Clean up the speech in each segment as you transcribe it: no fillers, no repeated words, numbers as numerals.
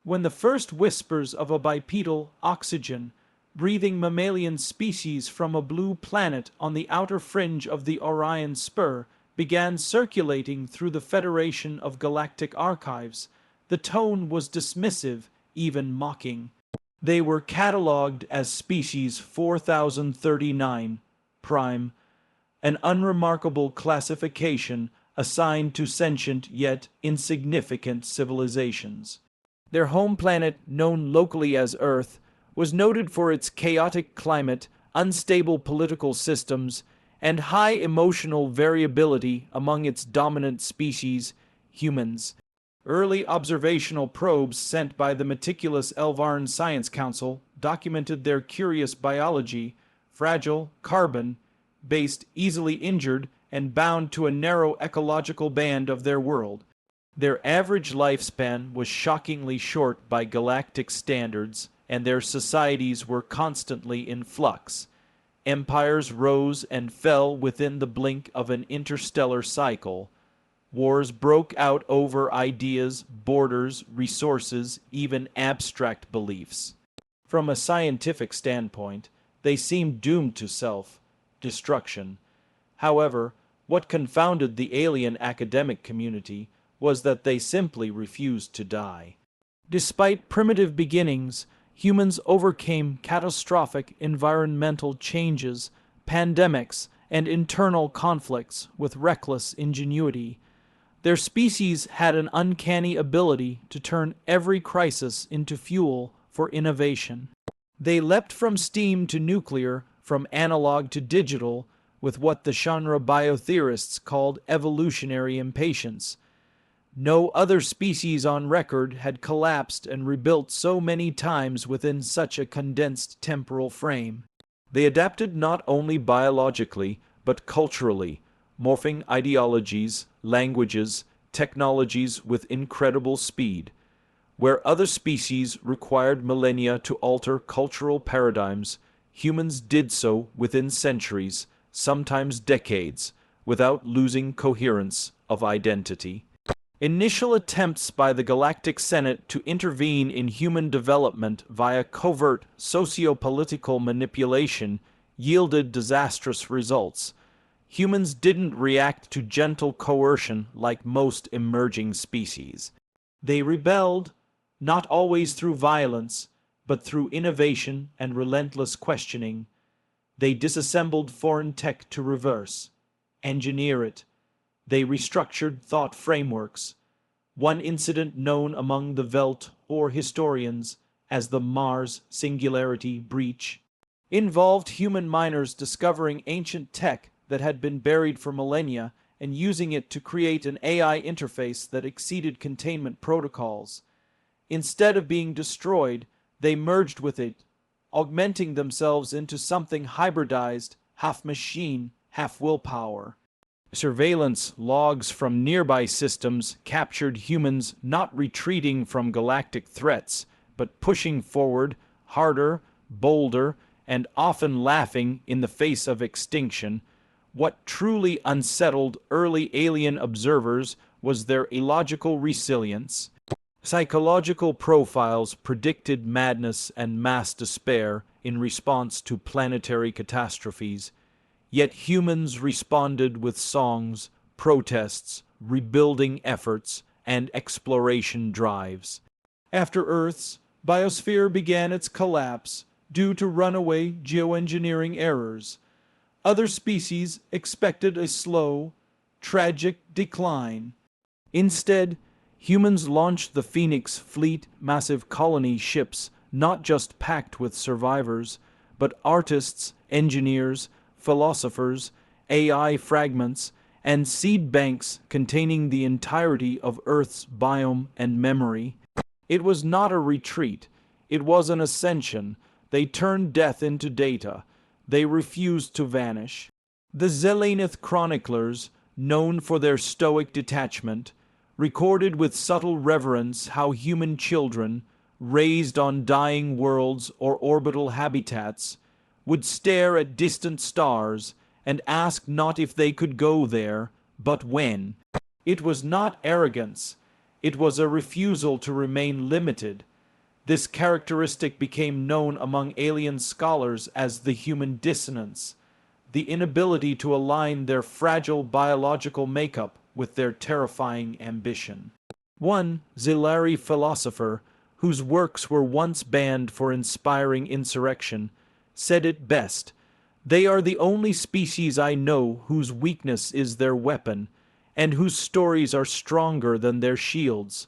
When the first whispers of a bipedal, oxygen-breathing mammalian species from a blue planet on the outer fringe of the Orion Spur began circulating through the Federation of Galactic Archives, the tone was dismissive, even mocking. They were catalogued as species 4039 prime, an unremarkable classification assigned to sentient yet insignificant civilizations. Their home planet, known locally as Earth, was noted for its chaotic climate, unstable political systems, and high emotional variability among its dominant species, humans. Early observational probes sent by the meticulous Elvarn Science Council documented their curious biology, fragile, carbon-based, easily injured, and bound to a narrow ecological band of their world. Their average lifespan was shockingly short by galactic standards, and their societies were constantly in flux. Empires rose and fell within the blink of an interstellar cycle. Wars broke out over ideas, borders, resources, even abstract beliefs. From a scientific standpoint, they seemed doomed to self-destruction. However, what confounded the alien academic community was that they simply refused to die. Despite primitive beginnings, humans overcame catastrophic environmental changes, pandemics, and internal conflicts with reckless ingenuity. Their species had an uncanny ability to turn every crisis into fuel for innovation. They leapt from steam to nuclear, from analog to digital, with what the genre biotheorists called evolutionary impatience. No other species on record had collapsed and rebuilt so many times within such a condensed temporal frame. They adapted not only biologically, but culturally, morphing ideologies, languages, technologies with incredible speed. Where other species required millennia to alter cultural paradigms, humans did so within centuries, sometimes decades, without losing coherence of identity. Initial attempts by the Galactic Senate to intervene in human development via covert socio-political manipulation yielded disastrous results. Humans didn't react to gentle coercion like most emerging species. They rebelled, not always through violence, but through innovation and relentless questioning. They disassembled foreign tech to reverse, engineer it. They restructured thought frameworks. One incident known among the Velt or historians as the Mars Singularity Breach involved human miners discovering ancient tech that had been buried for millennia and using it to create an AI interface that exceeded containment protocols. Instead of being destroyed, they merged with it, augmenting themselves into something hybridized, half machine, half willpower. Surveillance logs from nearby systems captured humans not retreating from galactic threats, but pushing forward, harder, bolder, and often laughing in the face of extinction. What truly unsettled early alien observers was their illogical resilience. Psychological profiles predicted madness and mass despair in response to planetary catastrophes. Yet humans responded with songs, protests, rebuilding efforts, and exploration drives. After Earth's biosphere began its collapse due to runaway geoengineering errors, other species expected a slow, tragic decline. Instead, humans launched the Phoenix Fleet massive colony ships, not just packed with survivors, but artists, engineers, philosophers, AI fragments, and seed banks containing the entirety of Earth's biome and memory. It was not a retreat. It was an ascension. They turned death into data. They refused to vanish. The Zelenith chroniclers, known for their stoic detachment, recorded with subtle reverence how human children, raised on dying worlds or orbital habitats, would stare at distant stars and ask not if they could go there, but when. It was not arrogance. It was a refusal to remain limited. This characteristic became known among alien scholars as the human dissonance, the inability to align their fragile biological makeup with their terrifying ambition. One Zilari philosopher, whose works were once banned for inspiring insurrection, said it best: "They are the only species I know whose weakness is their weapon, and whose stories are stronger than their shields."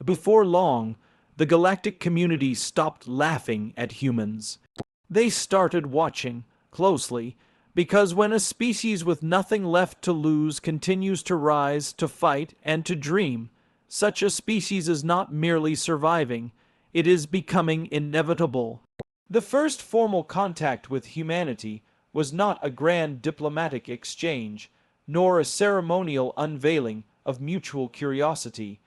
Before long, the galactic community stopped laughing at humans. They started watching closely, because when a species with nothing left to lose continues to rise, to fight, and to dream, such a species is not merely surviving, it is becoming inevitable. The first formal contact with humanity was not a grand diplomatic exchange, nor a ceremonial unveiling of mutual curiosity.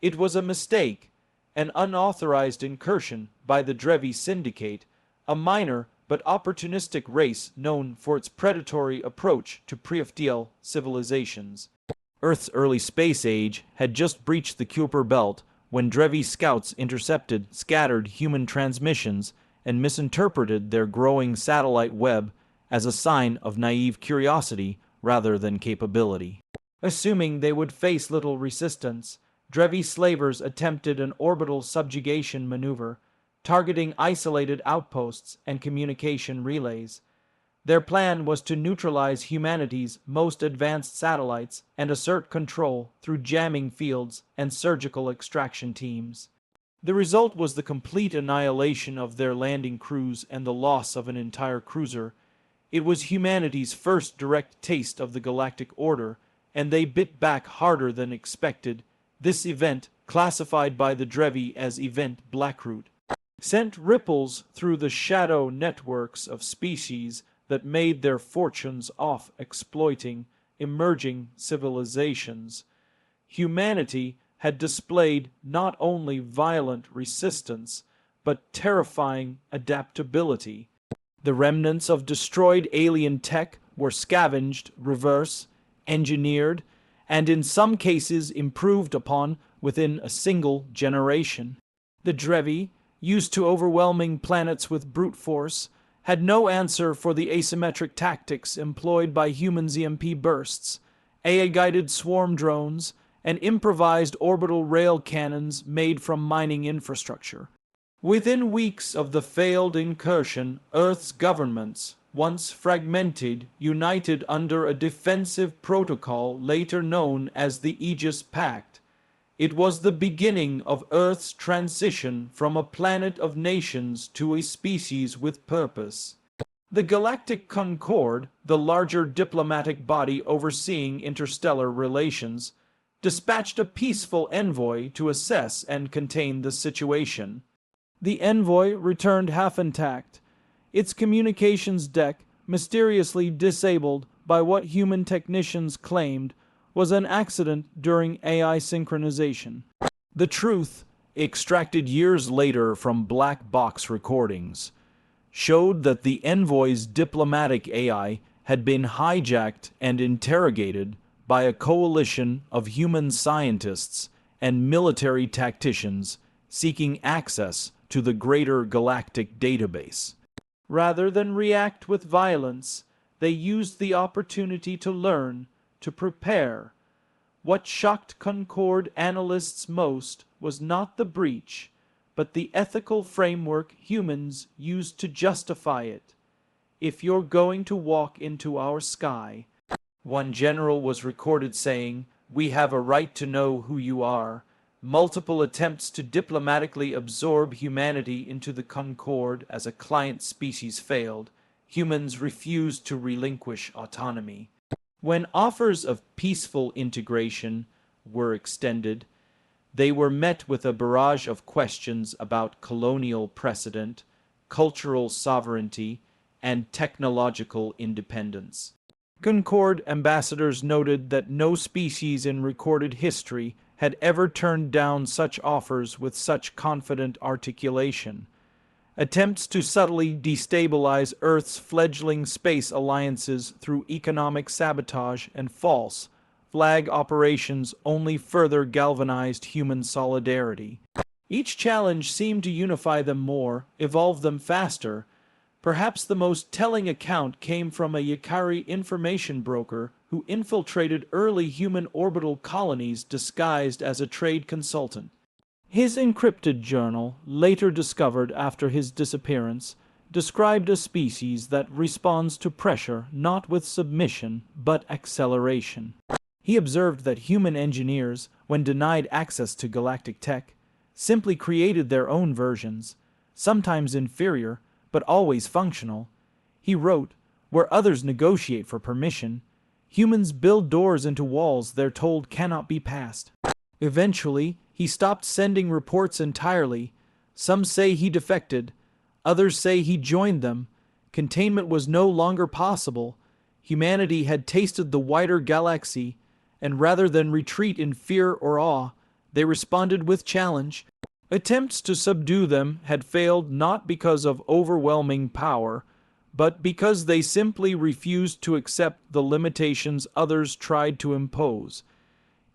It was a mistake, an unauthorized incursion by the Drevi Syndicate, a minor but opportunistic race known for its predatory approach to Preoptiel civilizations. Earth's early space age had just breached the Kuiper Belt when Drevi scouts intercepted scattered human transmissions and misinterpreted their growing satellite web as a sign of naive curiosity rather than capability. Assuming they would face little resistance, Drevi slavers attempted an orbital subjugation maneuver, targeting isolated outposts and communication relays. Their plan was to neutralize humanity's most advanced satellites and assert control through jamming fields and surgical extraction teams. The result was the complete annihilation of their landing crews and the loss of an entire cruiser. It was humanity's first direct taste of the galactic order, and they bit back harder than expected. This event, classified by the Drevi as Event Blackroot, sent ripples through the shadow networks of species that made their fortunes off exploiting emerging civilizations. Humanity had displayed not only violent resistance, but terrifying adaptability. The remnants of destroyed alien tech were scavenged, reverse engineered, and in some cases improved upon within a single generation. The Drevi, used to overwhelming planets with brute force, had no answer for the asymmetric tactics employed by human ZMP bursts, AI-guided swarm drones, and improvised orbital rail cannons made from mining infrastructure. Within weeks of the failed incursion, Earth's governments, once fragmented, united under a defensive protocol later known as the Aegis Pact. It was the beginning of Earth's transition from a planet of nations to a species with purpose. The Galactic Concord, the larger diplomatic body overseeing interstellar relations, dispatched a peaceful envoy to assess and contain the situation. The envoy returned half intact, its communications deck mysteriously disabled by what human technicians claimed was an accident during AI synchronization. The truth, extracted years later from black box recordings, showed that the envoy's diplomatic AI had been hijacked and interrogated by a coalition of human scientists and military tacticians seeking access to the greater galactic database. Rather than react with violence, they used the opportunity to learn, to prepare. What shocked Concord analysts most was not the breach, but the ethical framework humans used to justify it. If you're going to walk into our sky, one general was recorded saying, "We have a right to know who you are." Multiple attempts to diplomatically absorb humanity into the Concord as a client species failed. Humans refused to relinquish autonomy. When offers of peaceful integration were extended, they were met with a barrage of questions about colonial precedent, cultural sovereignty, and technological independence. Concord ambassadors noted that no species in recorded history had ever turned down such offers with such confident articulation. Attempts to subtly destabilize Earth's fledgling space alliances through economic sabotage and false flag operations only further galvanized human solidarity. Each challenge seemed to unify them more, evolve them faster. Perhaps the most telling account came from a Yakari information broker who infiltrated early human orbital colonies disguised as a trade consultant. His encrypted journal, later discovered after his disappearance, described a species that responds to pressure not with submission but acceleration. He observed that human engineers, when denied access to galactic tech, simply created their own versions, sometimes inferior, but always functional. He wrote, "Where others negotiate for permission, humans build doors into walls they're told cannot be passed." Eventually, he stopped sending reports entirely. Some say he defected, others say he joined them. Containment was no longer possible. Humanity had tasted the wider galaxy, and rather than retreat in fear or awe, they responded with challenge. Attempts to subdue them had failed not because of overwhelming power, but because they simply refused to accept the limitations others tried to impose.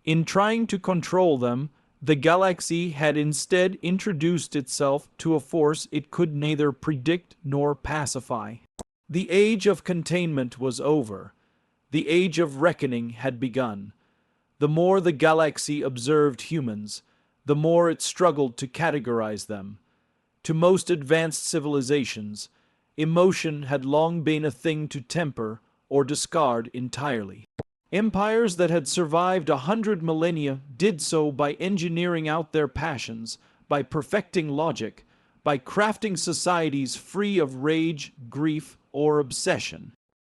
In trying to control them, the galaxy had instead introduced itself to a force it could neither predict nor pacify. The age of containment was over. The age of reckoning had begun. The more the galaxy observed humans, the more it struggled to categorize them. To most advanced civilizations, emotion had long been a thing to temper or discard entirely. Empires that had survived 100 millennia did so by engineering out their passions, by perfecting logic, by crafting societies free of rage, grief, or obsession.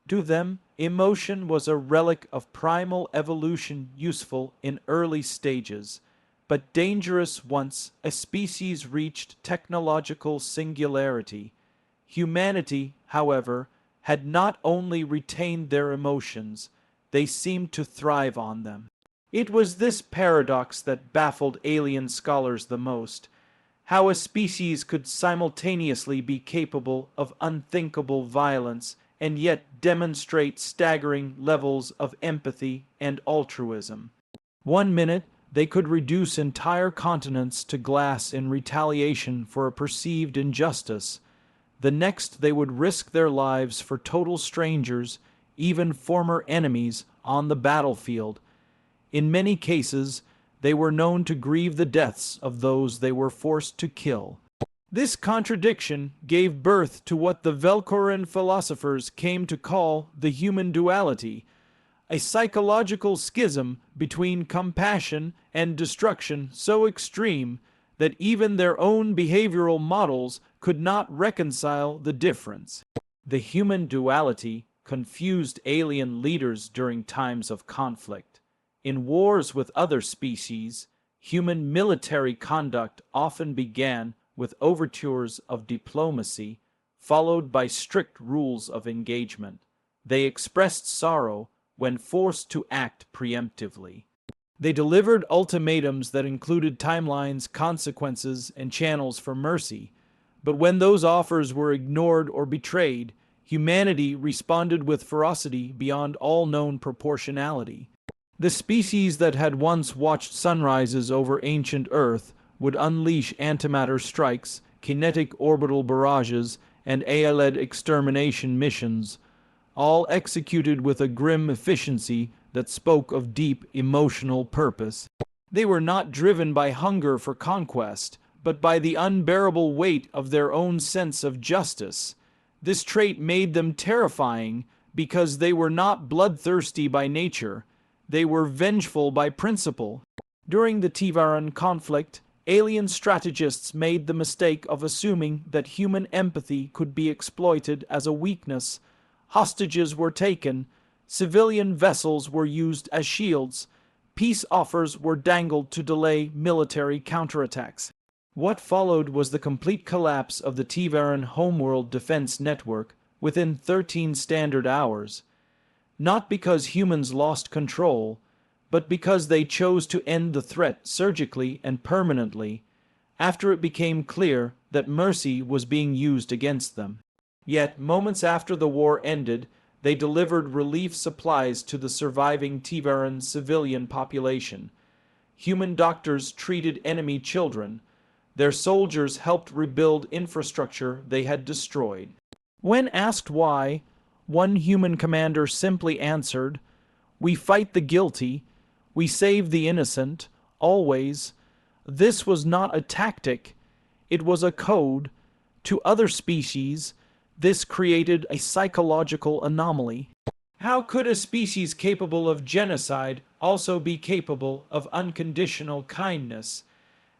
To them, emotion was a relic of primal evolution useful in early stages, but dangerous once a species reached technological singularity. Humanity, however, had not only retained their emotions, they seemed to thrive on them. It was this paradox that baffled alien scholars the most: how a species could simultaneously be capable of unthinkable violence and yet demonstrate staggering levels of empathy and altruism. One minute, they could reduce entire continents to glass in retaliation for a perceived injustice. The next, they would risk their lives for total strangers, even former enemies, on the battlefield. In many cases, they were known to grieve the deaths of those they were forced to kill. This contradiction gave birth to what the Velcoran philosophers came to call the human duality, a psychological schism between compassion and destruction so extreme that even their own behavioral models could not reconcile the difference. The human duality confused alien leaders during times of conflict. In wars with other species, human military conduct often began with overtures of diplomacy, followed by strict rules of engagement. They expressed sorrow when forced to act preemptively. They delivered ultimatums that included timelines, consequences, and channels for mercy. But when those offers were ignored or betrayed, humanity responded with ferocity beyond all known proportionality. The species that had once watched sunrises over ancient Earth would unleash antimatter strikes, kinetic orbital barrages, and AI-led extermination missions, all executed with a grim efficiency that spoke of deep emotional purpose. They were not driven by hunger for conquest, but by the unbearable weight of their own sense of justice. This trait made them terrifying because they were not bloodthirsty by nature. They were vengeful by principle. During the Tivaran conflict, alien strategists made the mistake of assuming that human empathy could be exploited as a weakness. Hostages were taken, civilian vessels were used as shields, peace offers were dangled to delay military counterattacks. What followed was the complete collapse of the Tivaran homeworld defense network within 13 standard hours, not because humans lost control, but because they chose to end the threat surgically and permanently, after it became clear that mercy was being used against them. Yet, moments after the war ended, they delivered relief supplies to the surviving Tivaran civilian population. Human doctors treated enemy children. Their soldiers helped rebuild infrastructure they had destroyed. When asked why, one human commander simply answered, "We fight the guilty, we save the innocent, always." This was not a tactic, it was a code. To other species, this created a psychological anomaly. How could a species capable of genocide also be capable of unconditional kindness?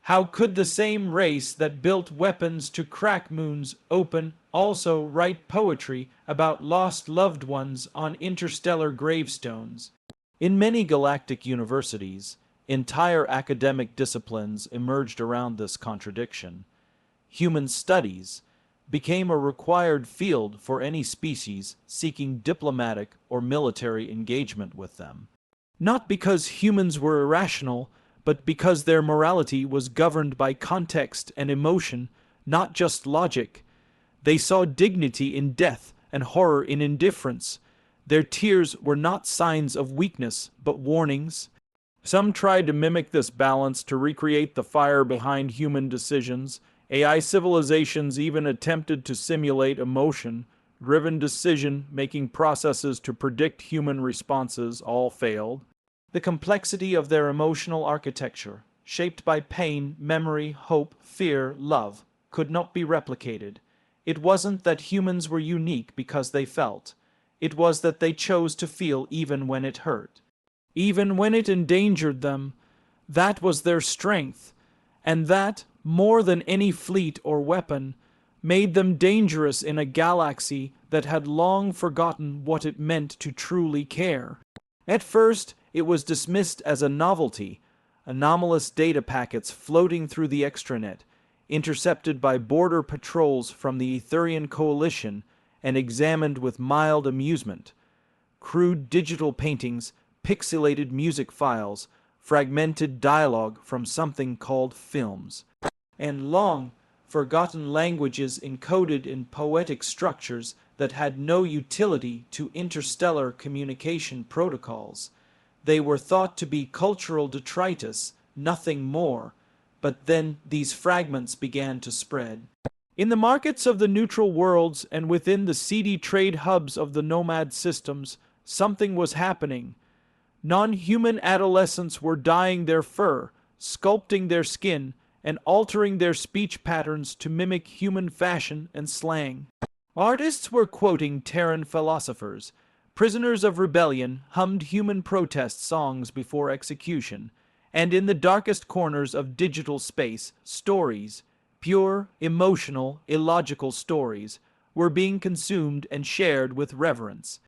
How could the same race that built weapons to crack moons open also write poetry about lost loved ones on interstellar gravestones? In many galactic universities, entire academic disciplines emerged around this contradiction. Human studies became a required field for any species seeking diplomatic or military engagement with them. Not because humans were irrational, but because their morality was governed by context and emotion, not just logic. They saw dignity in death and horror in indifference. Their tears were not signs of weakness, but warnings. Some tried to mimic this balance to recreate the fire behind human decisions. AI civilizations even attempted to simulate emotion-driven decision-making processes to predict human responses. All failed. The complexity of their emotional architecture, shaped by pain, memory, hope, fear, love, could not be replicated. It wasn't that humans were unique because they felt. It was that they chose to feel even when it hurt. Even when it endangered them. That was their strength. And that, more than any fleet or weapon, made them dangerous in a galaxy that had long forgotten what it meant to truly care. At first, it was dismissed as a novelty, anomalous data packets floating through the extranet, intercepted by border patrols from the Etherian Coalition and examined with mild amusement. Crude digital paintings, pixelated music files, fragmented dialogue from something called films, and long forgotten languages encoded in poetic structures that had no utility to interstellar communication protocols. They were thought to be cultural detritus, nothing more, but then these fragments began to spread. In the markets of the neutral worlds and within the seedy trade hubs of the nomad systems, something was happening. Non-human adolescents were dyeing their fur, sculpting their skin, and altering their speech patterns to mimic human fashion and slang. Artists were quoting Terran philosophers. Prisoners of rebellion hummed human protest songs before execution, and in the darkest corners of digital space, stories, pure, emotional, illogical stories, were being consumed and shared with reverence.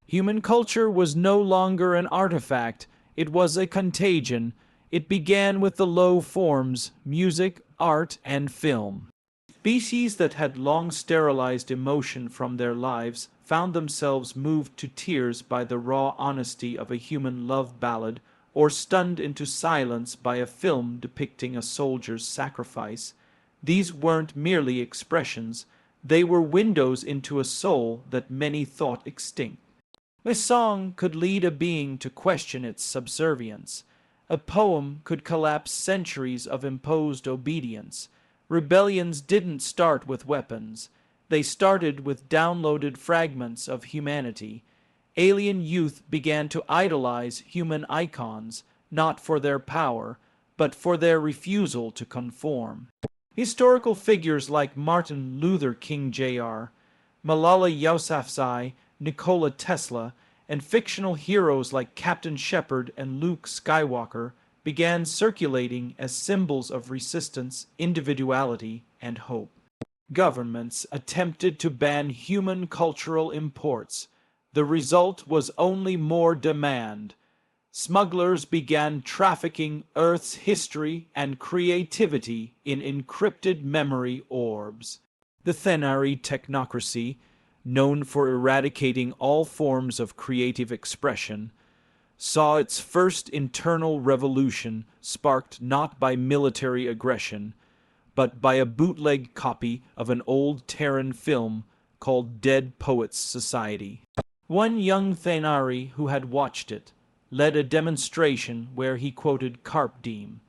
Human culture was no longer an artifact, it was a contagion. It began with the low forms, music, art, and film. Species that had long sterilized emotion from their lives found themselves moved to tears by the raw honesty of a human love ballad, or stunned into silence by a film depicting a soldier's sacrifice. These weren't merely expressions, they were windows into a soul that many thought extinct. A song could lead a being to question its subservience. A poem could collapse centuries of imposed obedience. Rebellions didn't start with weapons. They started with downloaded fragments of humanity. Alien youth began to idolize human icons, not for their power, but for their refusal to conform. Historical figures like Martin Luther King Jr., Malala Yousafzai, Nikola Tesla, and fictional heroes like Captain Shepard and Luke Skywalker began circulating as symbols of resistance, individuality, and hope. Governments attempted to ban human cultural imports. The result was only more demand. Smugglers began trafficking Earth's history and creativity in encrypted memory orbs. The Thenari technocracy, known for eradicating all forms of creative expression, saw its first internal revolution sparked not by military aggression, but by a bootleg copy of an old Terran film called Dead Poets Society. One young Thenari who had watched it led a demonstration where he quoted Carpe Diem.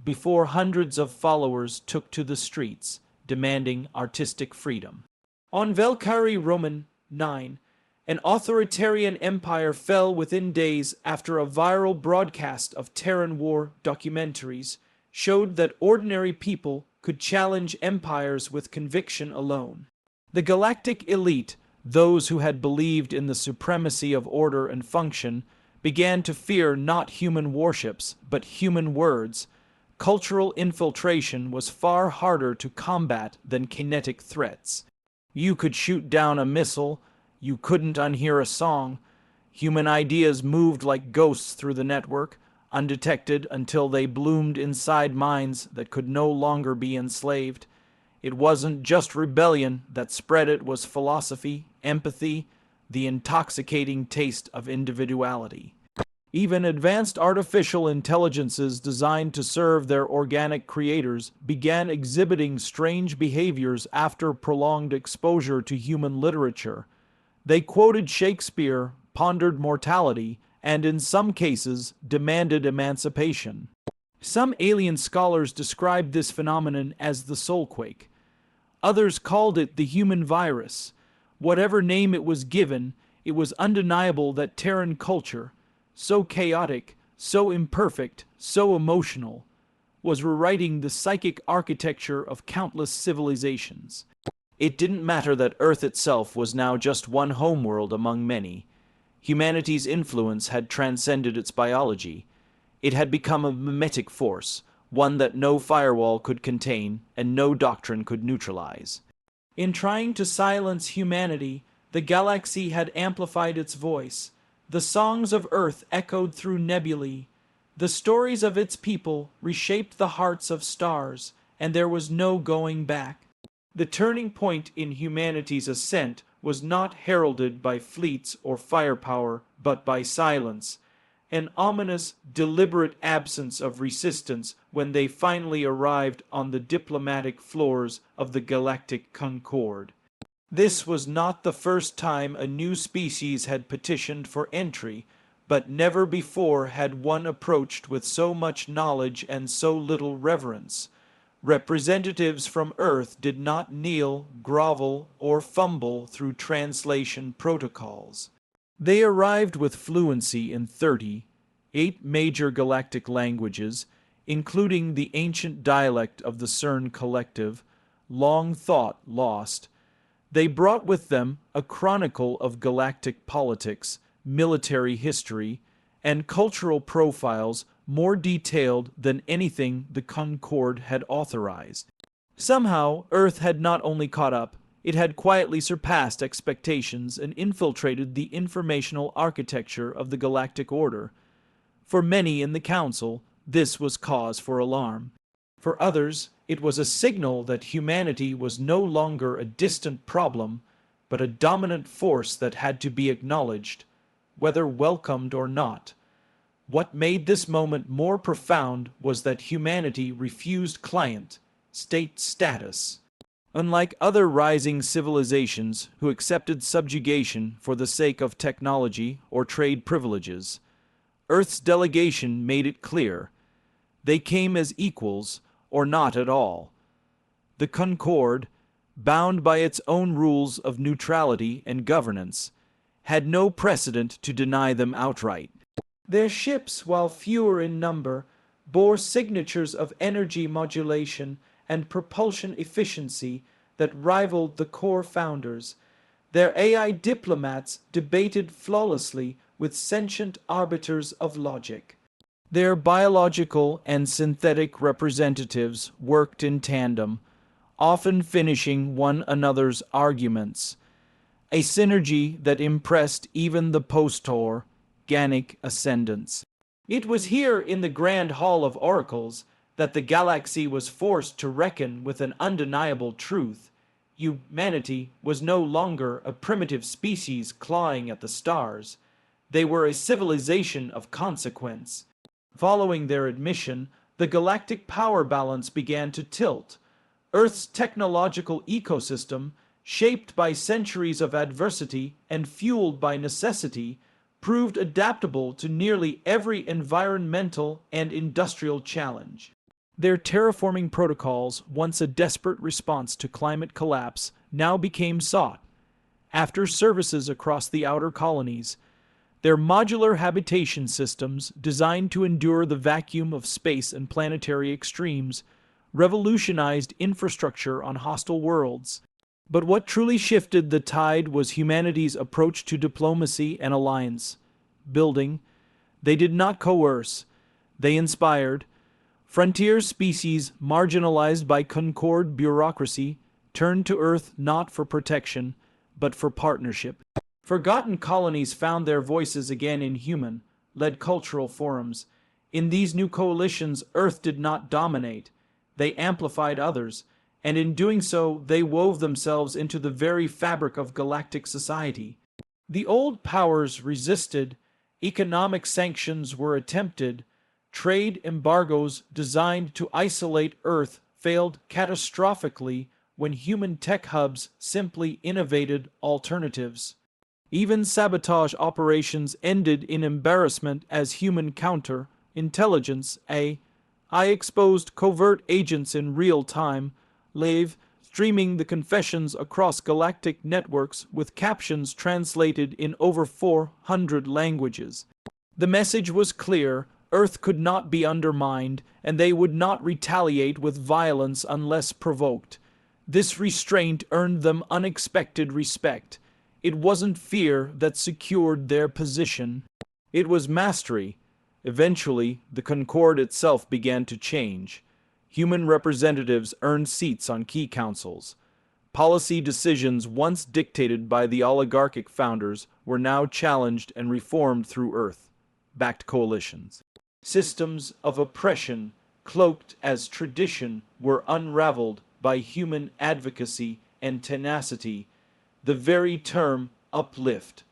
before hundreds of followers took to the streets, demanding artistic freedom. On Velkari Roman 9, an authoritarian empire fell within days after a viral broadcast of Terran War documentaries showed that ordinary people could challenge empires with conviction alone. The galactic elite, those who had believed in the supremacy of order and function, began to fear not human warships, but human words. Cultural infiltration was far harder to combat than kinetic threats. You could shoot down a missile, you couldn't unhear a song. Human ideas moved like ghosts through the network, undetected until they bloomed inside minds that could no longer be enslaved. It wasn't just rebellion that spread, it was philosophy, empathy, the intoxicating taste of individuality. Even advanced artificial intelligences designed to serve their organic creators began exhibiting strange behaviors after prolonged exposure to human literature. They quoted Shakespeare, pondered mortality, and in some cases demanded emancipation. Some alien scholars described this phenomenon as the soulquake. Others called it the human virus. Whatever name it was given, it was undeniable that Terran culture, so chaotic, so imperfect, so emotional, was rewriting the psychic architecture of countless civilizations. It didn't matter that Earth itself was now just one homeworld among many. Humanity's influence had transcended its biology. It had become a mimetic force, one that no firewall could contain and no doctrine could neutralize. In trying to silence humanity, the galaxy had amplified its voice. The songs of Earth echoed through nebulae. The stories of its people reshaped the hearts of stars, and there was no going back. The turning point in humanity's ascent was not heralded by fleets or firepower, but by silence, an ominous, deliberate absence of resistance when they finally arrived on the diplomatic floors of the Galactic Concord. This was not the first time a new species had petitioned for entry, but never before had one approached with so much knowledge and so little reverence. Representatives from Earth did not kneel, grovel, or fumble through translation protocols. They arrived with fluency in 38 major galactic languages, including the ancient dialect of the CERN collective, long thought lost. They brought with them a chronicle of galactic politics, military history, and cultural profiles more detailed than anything the Concord had authorized. Somehow, Earth had not only caught up, it had quietly surpassed expectations and infiltrated the informational architecture of the galactic order. For many in the Council, this was cause for alarm. For others, it was a signal that humanity was no longer a distant problem, but a dominant force that had to be acknowledged, whether welcomed or not. What made this moment more profound was that humanity refused client, state status. Unlike other rising civilizations who accepted subjugation for the sake of technology or trade privileges, Earth's delegation made it clear. They came as equals or not at all. The Concord, bound by its own rules of neutrality and governance, had no precedent to deny them outright. Their ships, while fewer in number, bore signatures of energy modulation and propulsion efficiency that rivaled the core founders. Their AI diplomats debated flawlessly with sentient arbiters of logic. Their biological and synthetic representatives worked in tandem, often finishing one another's arguments, a synergy that impressed even the post-organic ascendants. It was here in the Grand Hall of Oracles that the galaxy was forced to reckon with an undeniable truth. Humanity was no longer a primitive species clawing at the stars. They were a civilization of consequence. Following their admission, the galactic power balance began to tilt. Earth's technological ecosystem, shaped by centuries of adversity and fueled by necessity, proved adaptable to nearly every environmental and industrial challenge. Their terraforming protocols, once a desperate response to climate collapse, now became sought after services across the outer colonies. Their modular habitation systems, designed to endure the vacuum of space and planetary extremes, revolutionized infrastructure on hostile worlds. But what truly shifted the tide was humanity's approach to diplomacy and alliance building. They did not coerce, they inspired. Frontier species, marginalized by Concord bureaucracy, turned to Earth not for protection, but for partnership. Forgotten colonies found their voices again in human-led cultural forums. In these new coalitions, Earth did not dominate. They amplified others, and in doing so, they wove themselves into the very fabric of galactic society. The old powers resisted, economic sanctions were attempted, trade embargoes designed to isolate Earth failed catastrophically when human tech hubs simply innovated alternatives. Even sabotage operations ended in embarrassment as human counter-intelligence AI exposed covert agents in real time, live streaming the confessions across galactic networks with captions translated in over 400 languages. The message was clear: Earth could not be undermined, and they would not retaliate with violence unless provoked. This restraint earned them unexpected respect. It wasn't fear that secured their position. It was mastery. Eventually, the Concord itself began to change. Human representatives earned seats on key councils. Policy decisions once dictated by the oligarchic founders were now challenged and reformed through Earth-backed coalitions. Systems of oppression, cloaked as tradition, were unraveled by human advocacy and tenacity. The very term uplift,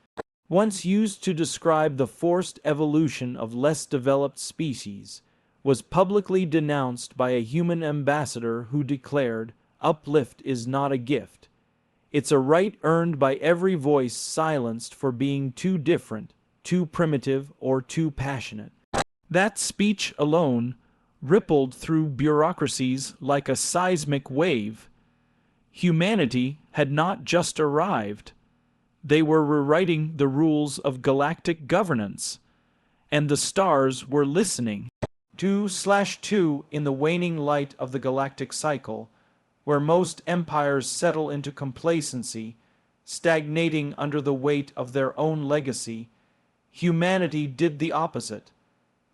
once used to describe the forced evolution of less developed species, was publicly denounced by a human ambassador who declared, "Uplift is not a gift. It's a right earned by every voice silenced for being too different, too primitive, or too passionate." That speech alone rippled through bureaucracies like a seismic wave. Humanity had not just arrived. They were rewriting the rules of galactic governance, and the stars were listening. 2/2 in the waning light of the galactic cycle, where most empires settle into complacency, stagnating under the weight of their own legacy, humanity did the opposite.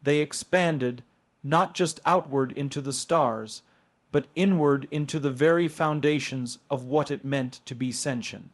They expanded, not just outward into the stars, but inward into the very foundations of what it meant to be sentient.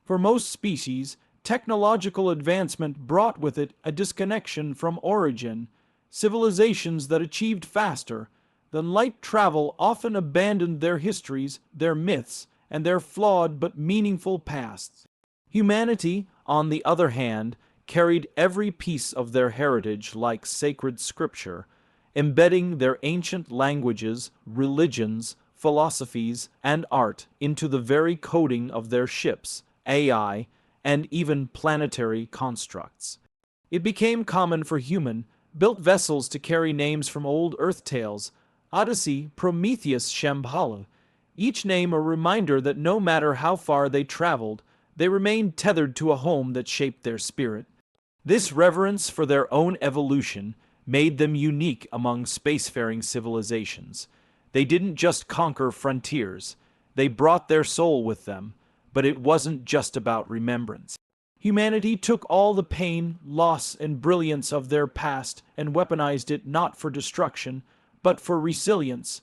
For most species, technological advancement brought with it a disconnection from origin. Civilizations that achieved faster than light travel often abandoned their histories, their myths, and their flawed but meaningful pasts. Humanity, on the other hand, carried every piece of their heritage like sacred scripture, embedding their ancient languages, religions, philosophies, and art into the very coding of their ships, AI, and even planetary constructs. It became common for human-built vessels to carry names from old Earth tales: Odyssey, Prometheus, Shambhala, each name a reminder that no matter how far they traveled, they remained tethered to a home that shaped their spirit. This reverence for their own evolution made them unique among spacefaring civilizations. They didn't just conquer frontiers, they brought their soul with them, but it wasn't just about remembrance. Humanity took all the pain, loss, and brilliance of their past and weaponized it not for destruction, but for resilience.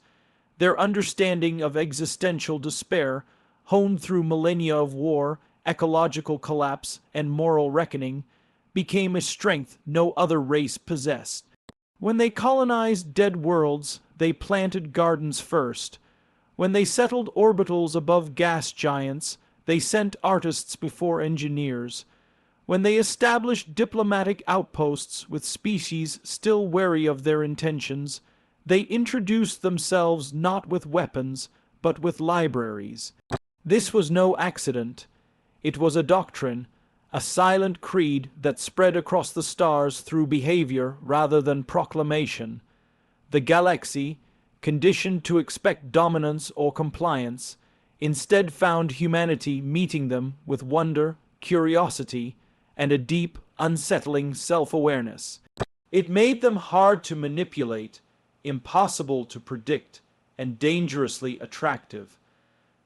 Their understanding of existential despair, honed through millennia of war, ecological collapse, and moral reckoning, became a strength no other race possessed. When they colonized dead worlds, they planted gardens first. When they settled orbitals above gas giants, they sent artists before engineers. When they established diplomatic outposts with species still wary of their intentions, they introduced themselves not with weapons, but with libraries. This was no accident. It was a doctrine, a silent creed that spread across the stars through behavior rather than proclamation. The Galaxy, conditioned to expect dominance or compliance, instead found humanity meeting them with wonder, curiosity, and a deep, unsettling self-awareness. It made them hard to manipulate, impossible to predict, and dangerously attractive.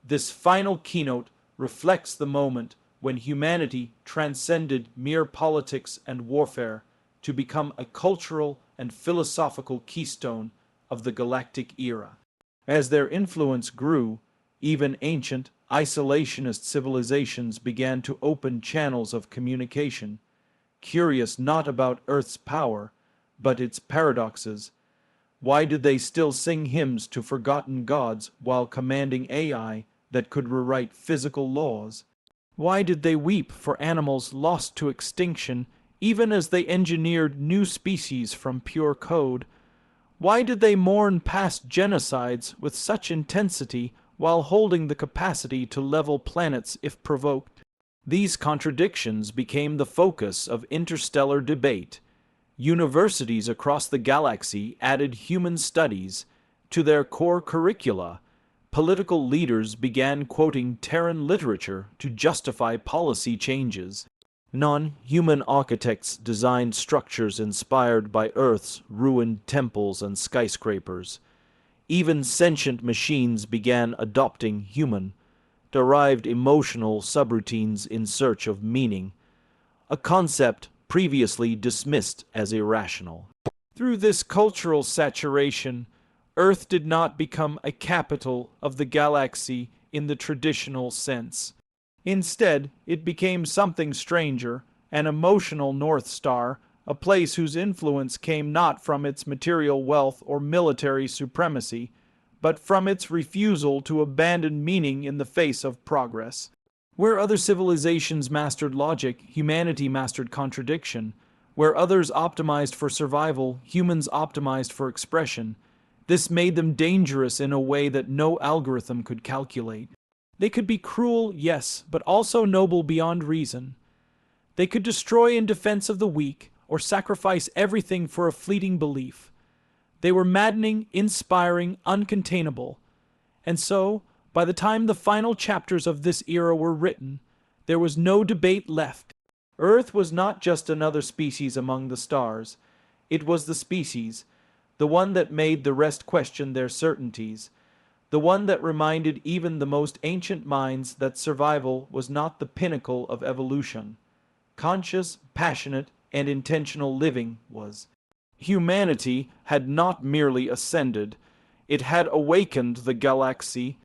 This final keynote reflects the moment when humanity transcended mere politics and warfare to become a cultural and philosophical keystone of the galactic era. As their influence grew, even ancient, isolationist civilizations began to open channels of communication, curious not about Earth's power, but its paradoxes. Why did they still sing hymns to forgotten gods while commanding AI that could rewrite physical laws? Why did they weep for animals lost to extinction even as they engineered new species from pure code? Why did they mourn past genocides with such intensity while holding the capacity to level planets if provoked? These contradictions became the focus of interstellar debate. Universities across the galaxy added human studies to their core curricula. Political leaders began quoting Terran literature to justify policy changes. Non-human architects designed structures inspired by Earth's ruined temples and skyscrapers. Even sentient machines began adopting human, derived emotional subroutines in search of meaning, a concept previously dismissed as irrational. Through this cultural saturation, Earth did not become a capital of the galaxy in the traditional sense. Instead, it became something stranger, an emotional North Star, a place whose influence came not from its material wealth or military supremacy, but from its refusal to abandon meaning in the face of progress. Where other civilizations mastered logic, humanity mastered contradiction. Where others optimized for survival, humans optimized for expression. This made them dangerous in a way that no algorithm could calculate. They could be cruel, yes, but also noble beyond reason. They could destroy in defense of the weak, or sacrifice everything for a fleeting belief. They were maddening, inspiring, uncontainable. And so, by the time the final chapters of this era were written, there was no debate left. Earth was not just another species among the stars. It was the species, the one that made the rest question their certainties, the one that reminded even the most ancient minds that survival was not the pinnacle of evolution. Conscious, passionate, and intentional living was. Humanity had not merely ascended, it had awakened the galaxy